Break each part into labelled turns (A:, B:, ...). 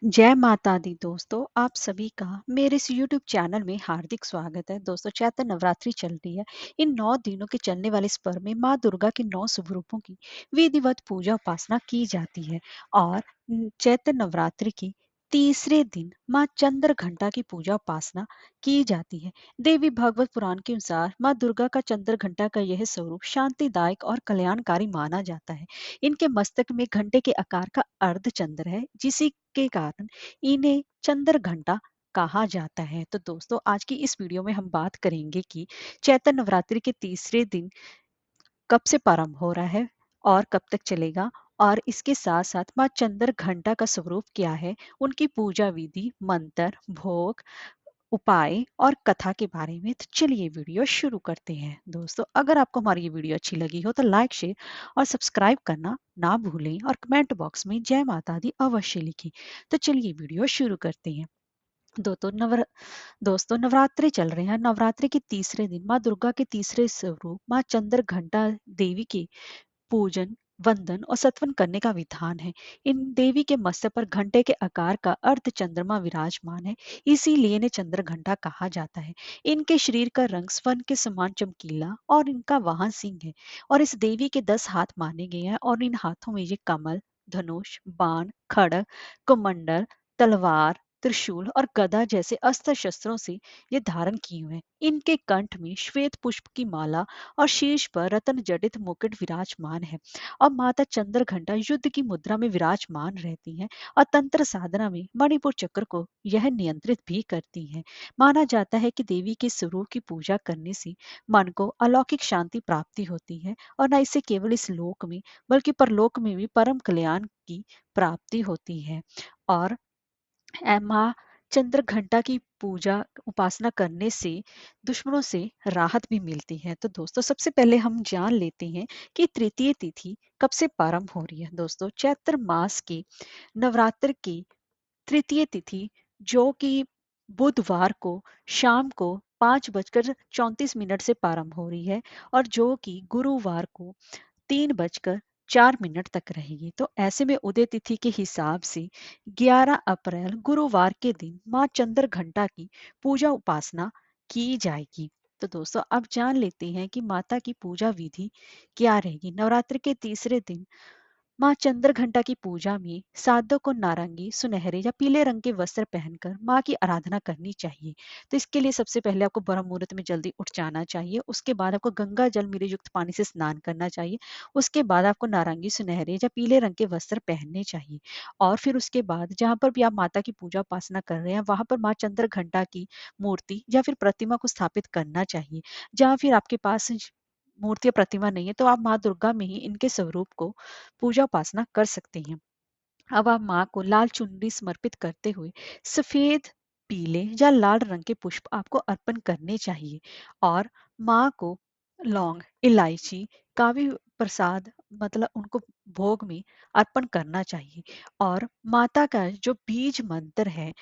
A: जय माता दी दोस्तों, आप सभी का मेरे इस यूट्यूब चैनल में हार्दिक स्वागत है। दोस्तों, चैत्र नवरात्रि चल रही है। इन 9 दिनों के चलने वाले इस पर्व में माँ दुर्गा के 9 शुभ रूपों की विधिवत पूजा उपासना की जाती है। और चैत्र नवरात्रि के तीसरे दिन माँ चंद्र घंटा की पूजा उपासना की जाती है। देवी भागवत पुराण के अनुसार माँ दुर्गा का चंद्र घंटा का यह स्वरूप शांतिदायक और कल्याणकारी माना जाता है। इनके मस्तक में घंटे के आकार का अर्ध चंद्र है, जिसी के कारण इन्हें चंद्र घंटा कहा जाता है। तो दोस्तों, आज की इस वीडियो में हम बात करेंगे कि चैत्र नवरात्रि के तीसरे दिन कब से प्रारंभ हो रहा है और कब तक चलेगा, और इसके साथ साथ माँ चंद्र घंटा का स्वरूप क्या है, उनकी पूजा विधि, मंत्र, भोग, उपाय और कथा के बारे में। तो चलिए वीडियो शुरू करते हैं। दोस्तों, अगर आपको हमारी ये वीडियो अच्छी लगी हो तो लाइक, शेयर और सब्सक्राइब करना ना भूलें, और कमेंट बॉक्स में जय माता दी अवश्य लिखें। तो चलिए वीडियो शुरू करते हैं। दोस्तों, नवरात्रि चल रहे हैं। नवरात्रि के तीसरे दिन माँ दुर्गा के तीसरे स्वरूप माँ चंद्र घंटा देवी के पूजन, वंदन और सत्वन करने का विधान है। इन देवी के मस्तक पर घंटे के आकार का अर्ध चंद्रमा विराजमान है, इसीलिए इन्हें चंद्र घंटा कहा जाता है। इनके शरीर का रंग स्वर्ण के समान चमकीला और इनका वाहन सिंह है। और इस देवी के 10 हाथ माने गए हैं, और इन हाथों में ये कमल, धनुष, बाण, खड्ग, कुमंडल, तलवार, त्रिशूल और गदा जैसे अस्त्र शस्त्रों से ये धारण किए हुए हैं। इनके कंठ में श्वेत पुष्प की माला और शीर्ष पर रत्न जडित मुकुट विराजमान है। और माता चंद्र घंटा युद्ध की मुद्रा में विराजमान रहती हैं, और तंत्र साधना में मणिपुर चक्र को यह नियंत्रित भी करती हैं। माना जाता है कि देवी के स्वरूप की पूजा करने से मन को अलौकिक शांति प्राप्ति होती है, और न इससे केवल इस लोक में बल्कि परलोक में भी परम कल्याण की प्राप्ति होती है। और माँ चंद्र घंटा की पूजा उपासना करने से दुश्मनों से राहत भी मिलती है। तो दोस्तों, सबसे पहले हम जान लेते हैं कि तृतीय तिथि कब से प्रारंभ हो रही है। दोस्तों, चैत्र मास के नवरात्र की तृतीय तिथि, जो कि बुधवार को शाम को 5:34 से प्रारंभ हो रही है, और जो कि गुरुवार को 3:04 तक रहेगी। तो ऐसे में उदय तिथि के हिसाब से 11 अप्रैल गुरुवार के दिन माँ चंद्र घंटा की पूजा उपासना की जाएगी। तो दोस्तों, अब जान लेते हैं कि माता की पूजा विधि क्या रहेगी। नवरात्रि के तीसरे दिन माँ चंद्र घंटा की पूजा में साधक को नारंगी, सुनहरे या पीले रंग के वस्त्र पहनकर माँ की आराधना करनी चाहिए। तो इसके लिए सबसे पहले आपको ब्रह्म मुहूर्त में जल्दी उठ जाना चाहिए। उसके बाद आपको गंगा जल मेरे युक्त पानी से स्नान करना चाहिए। उसके बाद आपको नारंगी, सुनहरे या पीले रंग के वस्त्र पहनने चाहिए। और फिर उसके बाद जहाँ पर भी आप माता की पूजा उपासना कर रहे हैं, वहां पर माँ चंद्र घंटा की मूर्ति या फिर प्रतिमा को स्थापित करना चाहिए। जहाँ फिर आपके पास मूर्ति या प्रतिमा नहीं है, तो आप माँ दुर्गा में ही इनके स्वरूप को पूजा उपासना कर सकते हैं। अब आप माँ को लाल चुनरी समर्पित करते हुए सफेद, पीले या लाल रंग के पुष्प आपको अर्पण करने चाहिए। और माँ को लौंग, इलायची, कावी प्रसाद, मतलब उनको भोग में अर्पण करना चाहिए। और माता का जो बीज मंत्र है,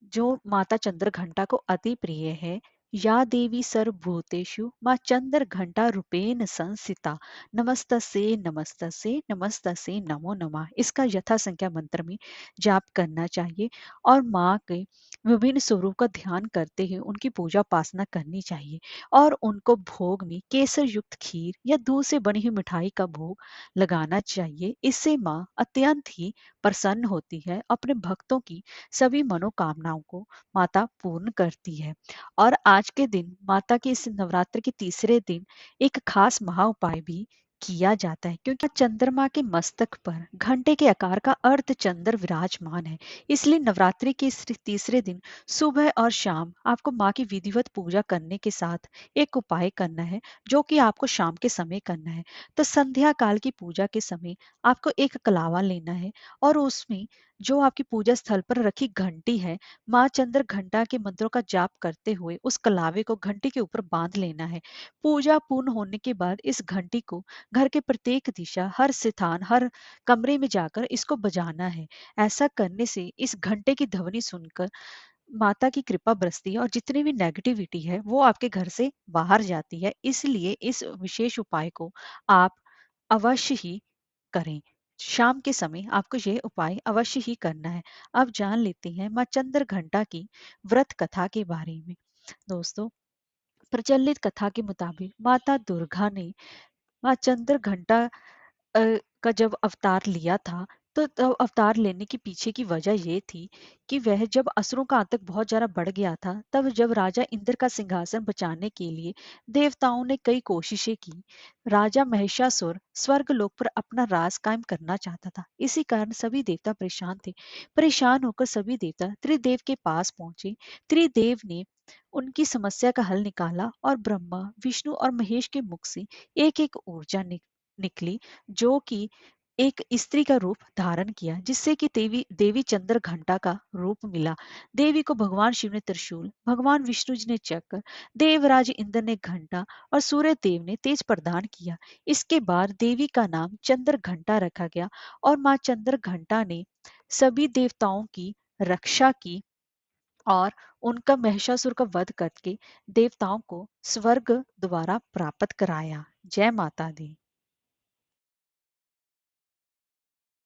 A: जो माता चंद्र घंटा को अति प्रिय है, या देवी सर्वभूतेषु माँ चंद्र घंटा रूपेण संस्थिता, नमस्तसे नमस्तसे नमस्तसे नमो नमः, इसका यथा संख्या मंत्र में जाप करना चाहिए। और माँ के विभिन्न स्वरूप का ध्यान करते हुए उनकी पूजा उपासना करनी चाहिए। और उनको भोग में केसर युक्त खीर या दूध से बनी हुई मिठाई का भोग लगाना चाहिए। इससे माँ अत्यंत ही प्रसन्न होती है, अपने भक्तों की सभी मनोकामनाओं को माता पूर्ण करती है। और आज के दिन माता के इस नवरात्र के तीसरे दिन एक खास महा उपाय भी किया जाता है, क्योंकि चंद्रमा के मस्तक पर घंटे के आकार का अर्ध चंद्र विराजमान है। इसलिए नवरात्रि के इस तीसरे दिन सुबह और शाम आपको माँ की विधिवत पूजा करने के साथ एक उपाय करना है, जो कि आपको शाम के समय करना है। तो संध्या काल की पूजा के समय आपको एक कलावा लेना है, और उसमें जो आपकी पूजा स्थल पर रखी घंटी है, माँ चंद्र घंटा के मंत्रों का जाप करते हुए उस कलावे को घंटी के ऊपर बांध लेना है। पूजा पूर्ण होने के बाद इस घंटी को घर के प्रत्येक दिशा, हर स्थान, हर कमरे में जाकर इसको बजाना है। ऐसा करने से इस घंटे की ध्वनि सुनकर माता की कृपा बरसती है, और जितनी भी नेगेटिविटी है वो आपके घर से बाहर जाती है। इसलिए इस विशेष उपाय को आप अवश्य ही करें। शाम के समय आपको यह उपाय अवश्य ही करना है। अब जान लेते हैं माँ चंद्र घंटा की व्रत कथा के बारे में। दोस्तों, प्रचलित कथा के मुताबिक माता दुर्गा ने माँ चंद्र घंटा का जब अवतार लिया था, तो तब अवतार लेने के पीछे की वजह ये थी कि वह जब असुरों का आतंक बहुत ज़्यादा बढ़ गया था, तब जब राजा इंद्र का सिंहासन बचाने के लिए देवताओं ने कई कोशिशें की। राजा महिषासुर स्वर्गलोक पर अपना राज कायम करना चाहता था। इसी कारण सभी देवता परेशान थे। परेशान होकर सभी देवता त्रिदेव के पास पहुंचे। त्रिदेव ने उनकी समस्या का हल निकाला और ब्रह्मा, विष्णु और महेश के मुख से एक एक ऊर्जा निकली, जो कि एक स्त्री का रूप धारण किया, जिससे कि देवी देवी चंद्र घंटा का रूप मिला। देवी को भगवान शिव ने त्रिशूल, भगवान विष्णु जी ने चक्र, देवराज इंद्र ने घंटा और सूर्य देव ने तेज प्रदान किया। इसके बाद देवी का नाम चंद्र घंटा रखा गया और माँ चंद्र घंटा ने सभी देवताओं की रक्षा की और उनका महिषासुर का वध करके देवताओं को स्वर्ग द्वारा प्राप्त कराया। जय माता दी।